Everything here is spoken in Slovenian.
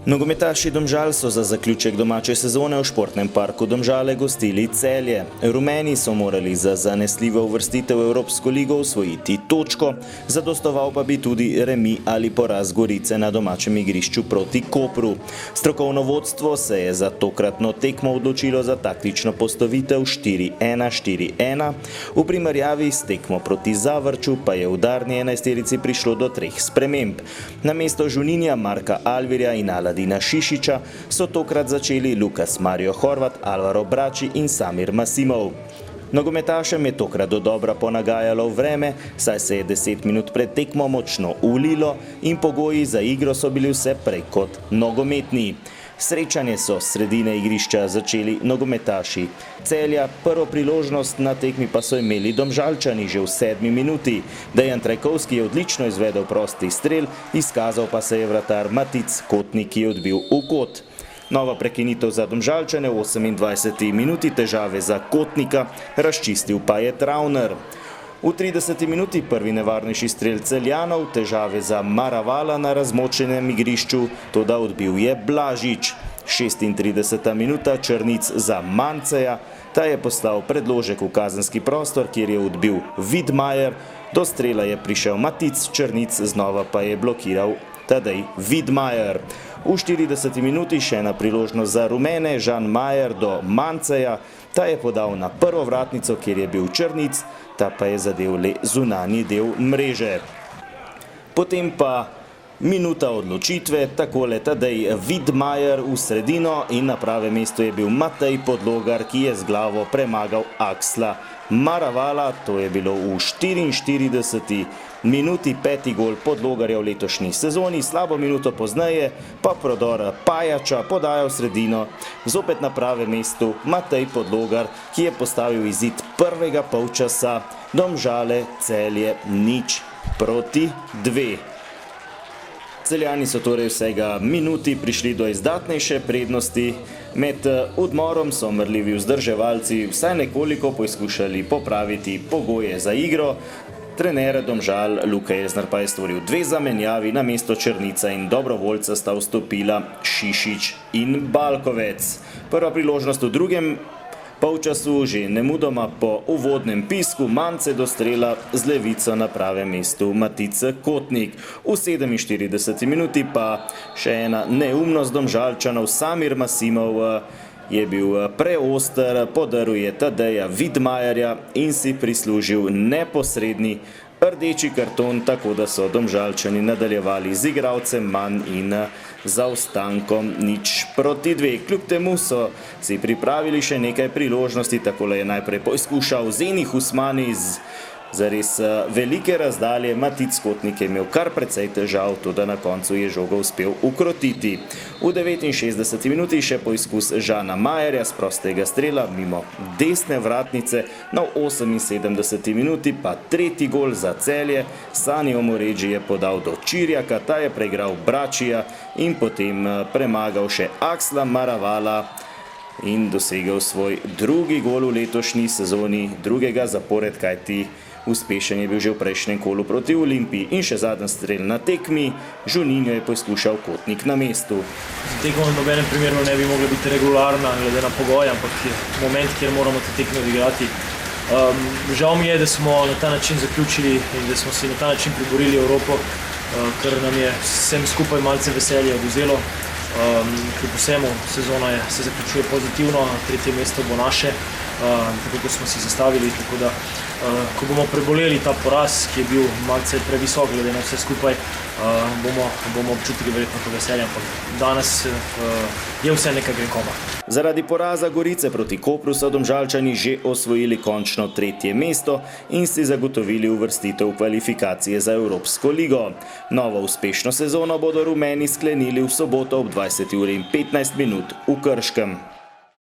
Nogometaši Domžal so za zaključek domače sezone v športnem parku Domžale gostili Celje. Rumeni so morali za zanesljivo uvrstitev v Evropsko ligo osvojiti točko, zadostoval pa bi tudi remi ali poraz Gorice na domačem igrišču proti Kopru. Strokovno vodstvo se je za tokratno tekmo odločilo za taktično postavitev 4-1-4-1, v primerjavi s tekmo proti Zavrču pa je v udarni enajsterici prišlo do 3 sprememb. Namesto Žuninja, Marka Alvirja in Aladina Šišića so tokrat začeli Lukas Mario Horvat, Alvaro Brači in Samir Masimov. Nogometašem je tokrat dodobra ponagajalo vreme, saj se je 10 minut pred tekmo močno ulilo in pogoji za igro so bili vse prej kot nogometni. Srečanje so s sredine igrišča začeli nogometaši Celja, prvo priložnost na tekmi pa so imeli Domžalčani že v 7 minuti. Dejan Trajkovski je odlično izvedel prosti strel, izkazal pa se je vratar Matic Kotnik, ki je odbil v kot. Nova prekinitev za Domžalčane v 28 minuti, težave za Kotnika, razčistil pa je Travner. V 30 minuti prvi nevarnejši strel Celjanov, težave za Maravala na razmočenem igrišču, toda odbil je Blažič. 36. minuta, Črnic za Manceja, ta je poslal predložek v kazenski prostor, kjer je odbil Widmajer, do strela je prišel Matic, Črnic znova pa je blokiral Tadej Widmajer. V 40 minuti še ena priložnost za rumene, Žan Majer do Manceja, ta je podal na prvo vratnico, kjer je bil Črnic, ta pa je zadev le zunanji del mreže. Potem pa minuta odločitve, takole Tadej Widmajer v sredino in na pravem mestu je bil Matej Podlogar, ki je z glavo premagal Aksla Maravala, to je bilo v 44. minuti, 5. gol Podlogarja v letošnji sezoni, slabo minuto pozneje pa prodor Pajača, podaja v sredino, zopet na pravem mestu Matej Podlogar, ki je postavil izid prvega polčasa, Domžale Celje 0-2. Celjani so torej vsega minuti prišli do izdatnejše prednosti. Med odmorom so mrljivi vzdrževalci vsaj nekoliko poskušali popraviti pogoje za igro. Trener Domžal Luka Elsner pa je stvoril 2 zamenjavi, namesto Črnica in dobrovoljca sta vstopila Šišić in Balkovec. Prva priložnost v drugem polčasu, že nemudoma po uvodnem pisku, Mance do strela z levico na pravem mestu Matic Kotnik. V 47. minuti pa še ena neumnost Domžalčanov, Samir Masimov je bil preoster, podaril je Tadeja Widmajerja in si prislužil neposredni rdeči karton, tako da so Domžalčani nadaljevali z igralcem manj in zaostankom 0-2. Kljub temu so si pripravili še nekaj priložnosti, takole je najprej poizkušal Zenih Usmani z zares velike razdalje, Matic Kotnik je imel kar precej težav, tudi na koncu je žogo uspel ukrotiti. V 69. minuti še poizkus Žana Majerja z prostega strela mimo desne vratnice, na 78. minuti pa 3. gol za Celje, Sani Omoređi je podal do Čirjaka, ta je preigral Bračija in potem premagal še Aksla Maravala in dosegel svoj drugi gol v letošnji sezoni, drugega zapored, kajti uspešen je bil že v prejšnjem kolu proti Olimpiji. In še zadnji strel na tekmi, Žuninjo je poskušal Kotnik na mestu. Tekma v nobenem primeru ne bi mogla biti regularna, glede na pogoje, ampak je moment, kjer moramo te tekme odigrati. Žal mi je, da smo na ta način zaključili in da smo si na ta način priborili Evropo, kar nam je vsem skupaj malce veselje odvzelo. Kljub vsemu sezona se zaključuje pozitivno, 3. mesto bo naše, tako kot smo si zastavili, tako da ko bomo preboleli ta poraz, ki je bil malce previsok glede na vse skupaj, bomo občutili verjetno to veselje, ampak danes je vse nekaj grenkoma. Zaradi poraza Gorice proti Kopru so Domžalčani že osvojili končno 3. mesto in si zagotovili uvrstitev v kvalifikacije za Evropsko ligo. Novo uspešno sezono bodo rumeni sklenili v soboto ob 20:15 v Krškem.